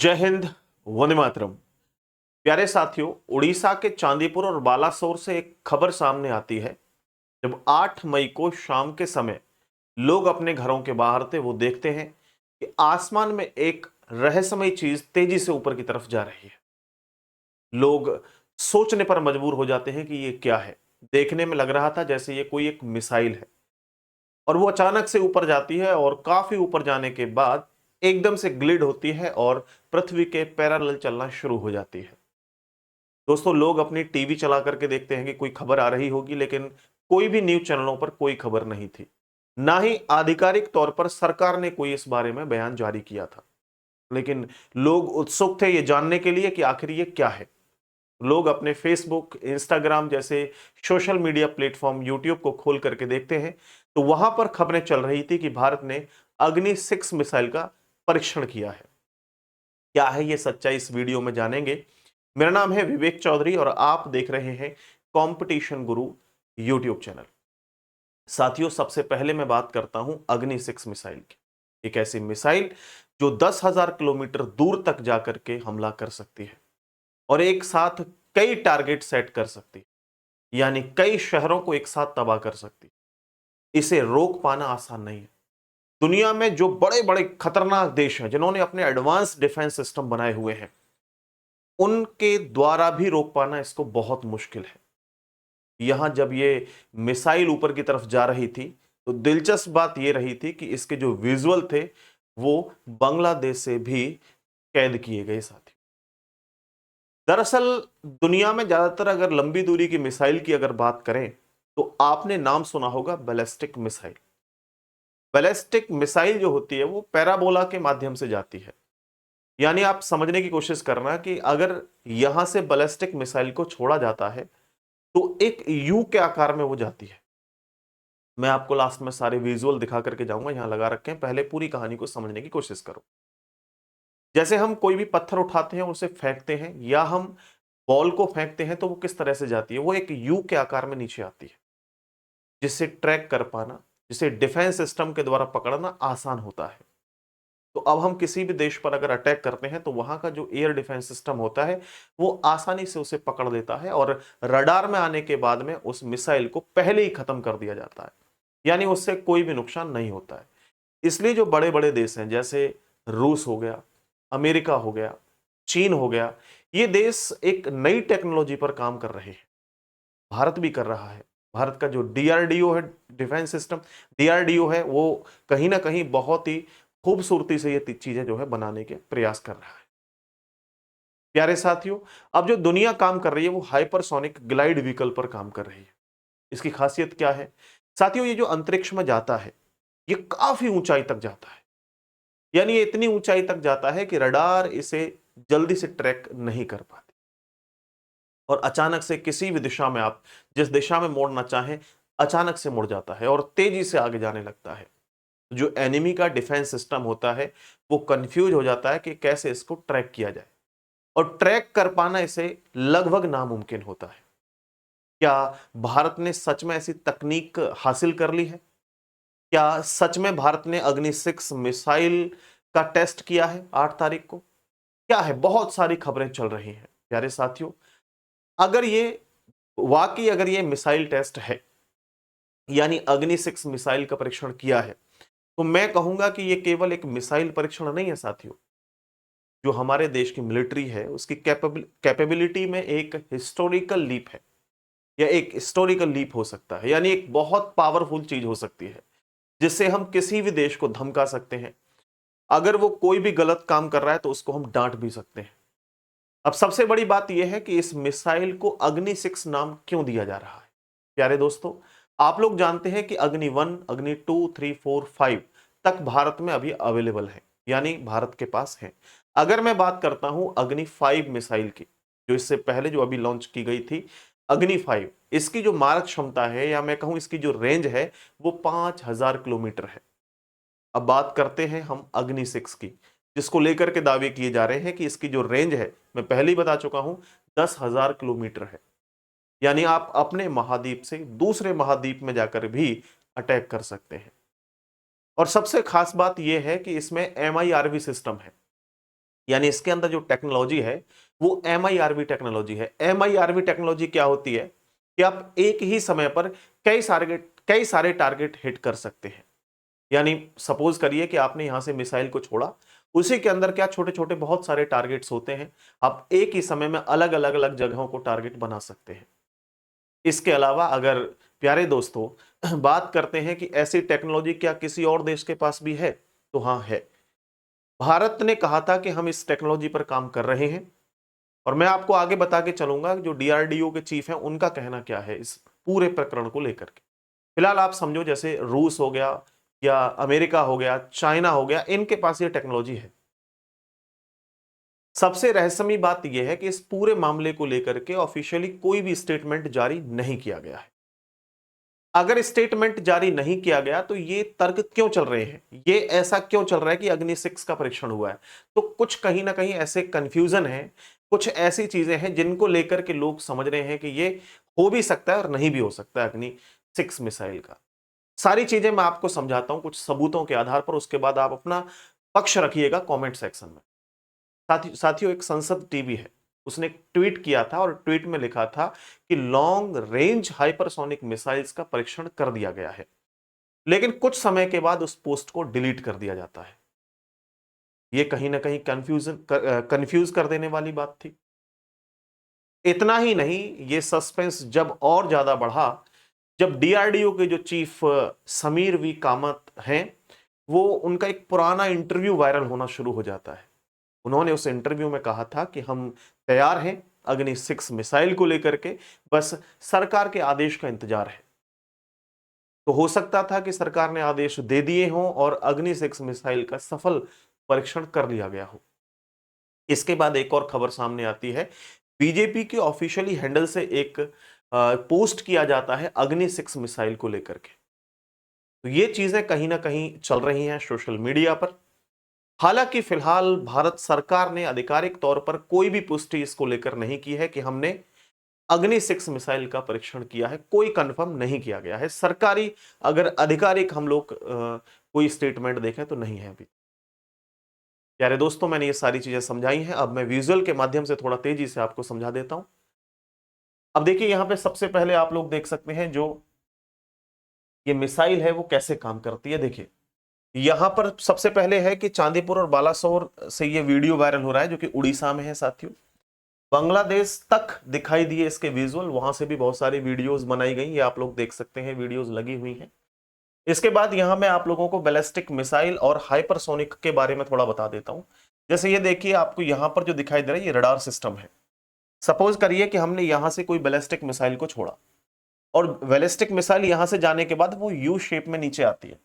जय हिंद। वंदे मातरम। प्यारे साथियों, उड़ीसा के चांदीपुर और बालासोर से एक खबर सामने आती है। जब 8 मई को शाम के समय लोग अपने घरों के बाहर थे, वो देखते हैं कि आसमान में एक रहस्यमय चीज तेजी से ऊपर की तरफ जा रही है। लोग सोचने पर मजबूर हो जाते हैं कि ये क्या है। देखने में लग रहा था जैसे ये कोई एक मिसाइल है, और वो अचानक से ऊपर जाती है और काफी ऊपर जाने के बाद एकदम से ग्लिड होती है और पृथ्वी के पैरेलल चलना शुरू हो जाती है। दोस्तों, लोग अपनी टीवी चला करके देखते हैं कि कोई खबर आ रही होगी, लेकिन कोई भी न्यूज चैनलों पर कोई खबर नहीं थी। ना ही आधिकारिक तौर पर सरकार ने कोई इस बारे में बयान जारी किया था। लेकिन लोग उत्सुक थे ये जानने के लिए कि आखिर ये क्या है। लोग अपने फेसबुक, इंस्टाग्राम जैसे सोशल मीडिया प्लेटफॉर्म, यूट्यूब को खोल करके देखते हैं, तो वहां पर खबरें चल रही थी कि भारत ने अग्नि 6 मिसाइल का परीक्षण किया है। क्या है ये सच्चाई, इस वीडियो में जानेंगे। मेरा नाम है विवेक चौधरी और आप देख रहे हैं कंपटीशन गुरु यूट्यूब चैनल। साथियों, सबसे पहले मैं बात करता हूं अग्नि 6 मिसाइल की। एक ऐसी मिसाइल जो 10,000 किलोमीटर दूर तक जाकर के हमला कर सकती है और एक साथ कई टारगेट सेट कर सकती है, यानी कई शहरों को एक साथ तबाह कर सकती है। इसे रोक पाना आसान नहीं है। दुनिया में जो बड़े बड़े खतरनाक देश हैं, जिन्होंने अपने एडवांस डिफेंस सिस्टम बनाए हुए हैं, उनके द्वारा भी रोक पाना इसको बहुत मुश्किल है। यहां जब ये मिसाइल ऊपर की तरफ जा रही थी, तो दिलचस्प बात यह रही थी कि इसके जो विजुअल थे वो बांग्लादेश से भी कैद किए गए साथी। दरअसल दुनिया में ज्यादातर अगर लंबी दूरी की मिसाइल की अगर बात करें, तो आपने नाम सुना होगा बैलिस्टिक मिसाइल। बैलिस्टिक मिसाइल जो होती है वो पैराबोला के माध्यम से जाती है। यानी आप समझने की कोशिश करना कि अगर यहां से बैलिस्टिक मिसाइल को छोड़ा जाता है तो एक यू के आकार में वो जाती है। मैं आपको लास्ट में सारे विजुअल दिखा करके जाऊंगा, यहां लगा रखे हैं, पहले पूरी कहानी को समझने की कोशिश करो। जैसे हम कोई भी पत्थर उठाते हैं, उसे फेंकते हैं, या हम बॉल को फेंकते हैं, तो वो किस तरह से जाती है, वो एक यू के आकार में नीचे आती है, जिससे ट्रैक कर पाना, जिसे डिफेंस सिस्टम के द्वारा पकड़ना आसान होता है। तो अब हम किसी भी देश पर अगर अटैक करते हैं, तो वहां का जो एयर डिफेंस सिस्टम होता है वो आसानी से उसे पकड़ लेता है और रडार में आने के बाद में उस मिसाइल को पहले ही खत्म कर दिया जाता है, यानी उससे कोई भी नुकसान नहीं होता है। इसलिए जो बड़े बड़े देश हैं, जैसे रूस हो गया, अमेरिका हो गया, चीन हो गया, ये देश एक नई टेक्नोलॉजी पर काम कर रहे हैं। भारत भी कर रहा है। भारत का जो डीआरडीओ है, डिफेंस सिस्टम डीआरडीओ है, वो कहीं ना कहीं बहुत ही खूबसूरती से ये चीजें जो है बनाने के प्रयास कर रहा है। प्यारे साथियों, अब जो दुनिया काम कर रही है वो हाइपरसोनिक ग्लाइड व्हीकल पर काम कर रही है। इसकी खासियत क्या है साथियों? ये जो अंतरिक्ष में जाता है, ये काफी ऊंचाई तक जाता है। यानी ये इतनी ऊंचाई तक जाता है कि रडार इसे जल्दी से ट्रैक नहीं कर पाती, और अचानक से किसी भी दिशा में आप जिस दिशा में मोड़ना चाहें, अचानक से मुड़ जाता है और तेजी से आगे जाने लगता है। जो एनिमी का डिफेंस सिस्टम होता है वो कंफ्यूज हो जाता है कि कैसे इसको ट्रैक किया जाए, और ट्रैक कर पाना इसे लगभग नामुमकिन होता है। क्या भारत ने सच में ऐसी तकनीक हासिल कर ली है? क्या सच में भारत ने अग्नि 6 मिसाइल का टेस्ट किया है 8 तारीख को? क्या है, बहुत सारी खबरें चल रही हैं प्यारे साथियों। अगर ये वाकई अगर ये मिसाइल टेस्ट है, यानी अग्नि 6 मिसाइल का परीक्षण किया है, तो मैं कहूंगा कि ये केवल एक मिसाइल परीक्षण नहीं है साथियों। जो हमारे देश की मिलिट्री है उसकी कैपेबिलिटी में एक हिस्टोरिकल लीप है, या एक हिस्टोरिकल लीप हो सकता है, यानी एक बहुत पावरफुल चीज हो सकती है, जिससे हम किसी भी देश को धमका सकते हैं। अगर वो कोई भी गलत काम कर रहा है तो उसको हम डांट भी सकते हैं। अब सबसे बड़ी बात यह है कि इस मिसाइल को अग्नि 6 नाम क्यों दिया जा रहा है। प्यारे दोस्तों, आप लोग जानते हैं कि अग्नि 1, अग्नि 2, 3, 4, 5 तक भारत में अभी अवेलेबल है, यानी भारत के पास है। अगर मैं बात करता हूं अग्नि 5 मिसाइल की, जो इससे पहले जो अभी लॉन्च की गई थी, अग्नि 5, इसकी जो मारक क्षमता है, या मैं कहूं इसकी जो रेंज है, वो 5,000 किलोमीटर है। अब बात करते हैं हम अग्नि 6 की, जिसको लेकर के दावे किए जा रहे हैं कि इसकी जो रेंज है, मैं पहले ही बता चुका हूं, 10,000 किलोमीटर है। यानी आप अपने महाद्वीप से दूसरे महाद्वीप में जाकर भी अटैक कर सकते हैं। और सबसे खास बात यह है कि इसमें MIRV सिस्टम है। यानी इसके अंदर जो टेक्नोलॉजी है वो MIRV टेक्नोलॉजी है। MIRV टेक्नोलॉजी क्या होती है कि आप एक ही समय पर कई सारे टारगेट हिट कर सकते हैं। यानी सपोज करिए कि आपने यहां से मिसाइल को छोड़ा, उसी के अंदर क्या छोटे छोटे बहुत सारे टारगेट्स होते हैं, आप एक ही समय में अलग अलग अलग जगहों को टारगेट बना सकते हैं। इसके अलावा अगर प्यारे दोस्तों बात करते हैं कि ऐसी टेक्नोलॉजी क्या किसी और देश के पास भी है, तो हाँ है। भारत ने कहा था कि हम इस टेक्नोलॉजी पर काम कर रहे हैं, और मैं आपको आगे बता के चलूंगा जो DRDO के चीफ हैं उनका कहना क्या है इस पूरे प्रकरण को लेकर के। फिलहाल आप समझो जैसे रूस हो गया या अमेरिका हो गया, चाइना हो गया, इनके पास ये टेक्नोलॉजी है। सबसे रहस्यमयी बात यह है कि इस पूरे मामले को लेकर के ऑफिशियली कोई भी स्टेटमेंट जारी नहीं किया गया है। अगर स्टेटमेंट जारी नहीं किया गया तो ये तर्क क्यों चल रहे हैं, ये ऐसा क्यों चल रहा है कि अग्नि 6 का परीक्षण हुआ है, तो कुछ कहीं ना कहीं ऐसे कंफ्यूजन है, कुछ ऐसी चीजें हैं जिनको लेकर के लोग समझ रहे हैं कि ये हो भी सकता है और नहीं भी हो सकता है अग्नि 6 मिसाइल का। सारी चीजें मैं आपको समझाता हूं कुछ सबूतों के आधार पर, उसके बाद आप अपना पक्ष रखिएगा कमेंट सेक्शन में। साथियों एक संसद टीवी है, उसने एक ट्वीट किया था और ट्वीट में लिखा था कि लॉन्ग रेंज हाइपरसोनिक मिसाइल्स का परीक्षण कर दिया गया है, लेकिन कुछ समय के बाद उस पोस्ट को डिलीट कर दिया जाता है। यह कहीं ना कहीं कंफ्यूज कर देने वाली बात थी। इतना ही नहीं, यह सस्पेंस जब और ज्यादा बढ़ा जब DRDO के जो चीफ समीर V कामत हैं, वो उनका एक पुराना इंटरव्यू वायरल होना शुरू हो जाता है। उन्होंने उस इंटरव्यू में कहा था कि हम तैयार हैं अग्नि 6 मिसाइल को लेकर के, बस सरकार के आदेश का इंतजार है। तो हो सकता था कि सरकार ने आदेश दे दिए हों और अग्नि 6 मिसाइल का सफल परीक्षण कर लिया गया हो। इसके बाद एक और खबर सामने आती है, बीजेपी के ऑफिशियली हैंडल से एक पोस्ट किया जाता है अग्नि 6 मिसाइल को लेकर के। तो ये चीजें कहीं ना कहीं चल रही हैं सोशल मीडिया पर। हालांकि फिलहाल भारत सरकार ने आधिकारिक तौर पर कोई भी पुष्टि इसको लेकर नहीं की है कि हमने अग्नि 6 मिसाइल का परीक्षण किया है, कोई कंफर्म नहीं किया गया है। सरकारी अगर आधिकारिक हम लोग कोई स्टेटमेंट देखें तो नहीं है अभी। प्यारे दोस्तों मैंने ये सारी चीजें समझाई हैं, अब मैं विजुअल के माध्यम से थोड़ा तेजी से आपको समझा देता हूं। अब देखिए यहां पे सबसे पहले आप लोग देख सकते हैं जो ये मिसाइल है वो कैसे काम करती है। देखिए यहां पर सबसे पहले है कि चांदीपुर और बालासोर से ये वीडियो वायरल हो रहा है जो कि उड़ीसा में है साथियों। बांग्लादेश तक दिखाई दिए इसके विजुअल, वहां से भी बहुत सारी वीडियोस बनाई गई, ये आप लोग देख सकते हैं, वीडियोस लगी हुई हैं। इसके बाद यहां मैं आप लोगों को बैलिस्टिक मिसाइल और हाइपरसोनिक के बारे में थोड़ा बता देता हूं। जैसे ये देखिए आपको यहां पर जो दिखाई दे रहा है ये रडार सिस्टम है। सपोज करिए कि हमने यहां से कोई बैलिस्टिक मिसाइल को छोड़ा और बैलिस्टिक मिसाइल यहां से जाने के बाद वो यू शेप में नीचे आती है,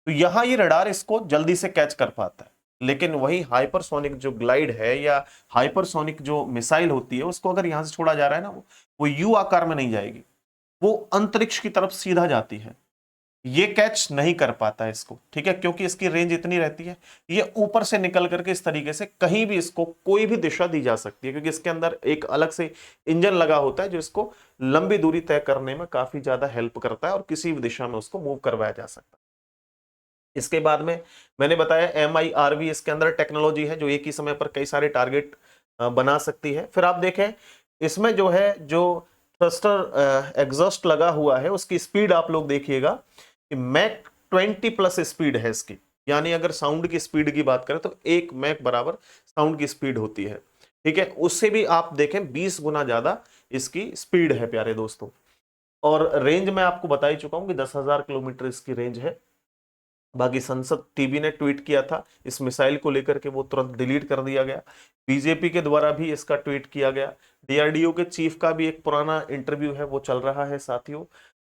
तो यहां ये रडार इसको जल्दी से कैच कर पाता है। लेकिन वही हाइपरसोनिक जो ग्लाइड है या हाइपरसोनिक जो मिसाइल होती है उसको अगर यहां से छोड़ा जा रहा है ना, वो यू आकार में नहीं जाएगी, वो अंतरिक्ष की तरफ सीधा जाती है, ये कैच नहीं कर पाता है इसको, ठीक है, क्योंकि इसकी रेंज इतनी रहती है। ये ऊपर से निकल करके इस तरीके से कहीं भी इसको कोई भी दिशा दी जा सकती है, क्योंकि इसके अंदर एक अलग से इंजन लगा होता है जो इसको लंबी दूरी तय करने में काफी ज्यादा हेल्प करता है और किसी भी दिशा में उसको मूव करवाया जा सकता है। इसके बाद में मैंने बताया MIRV इसके अंदर टेक्नोलॉजी है जो एक ही समय पर कई सारे टारगेट बना सकती है। फिर आप देखें इसमें जो है जो थ्रस्टर एग्जॉस्ट लगा हुआ है उसकी स्पीड आप लोग देखिएगा कि मैक 20+ स्पीड है इसकी। यानी अगर साउंड की स्पीड की बात करें तो 1 मैक बराबर साउंड की स्पीड होती है, ठीक है, उससे भी आप देखें 20 गुना ज्यादा इसकी स्पीड है प्यारे दोस्तों। और रेंज में आपको बता ही चुका हूं कि 10,000 किलोमीटर इसकी रेंज है। बाकी संसद टीवी ने ट्वीट किया था इस मिसाइल को लेकर के, वो तुरंत डिलीट कर दिया गया। बीजेपी के द्वारा भी इसका ट्वीट किया गया। DRDO के चीफ का भी एक पुराना इंटरव्यू है वो चल रहा है साथियों,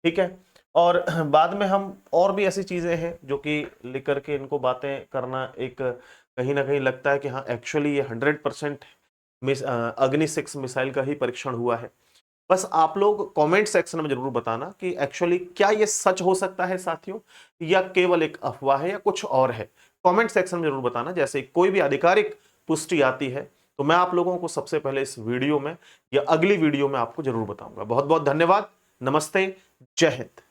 ठीक है। और बाद में हम और भी ऐसी चीजें हैं जो कि लेकर के इनको बातें करना एक कहीं ना कहीं लगता है कि हाँ एक्चुअली ये 100% अग्नि 6 मिसाइल का ही परीक्षण हुआ है। बस आप लोग कमेंट सेक्शन में जरूर बताना कि एक्चुअली क्या ये सच हो सकता है साथियों, या केवल एक अफवाह है या कुछ और है। कमेंट सेक्शन में जरूर बताना। जैसे कोई भी आधिकारिक पुष्टि आती है तो मैं आप लोगों को सबसे पहले इस वीडियो में या अगली वीडियो में आपको जरूर बताऊंगा। बहुत बहुत धन्यवाद। नमस्ते। जय हिंद।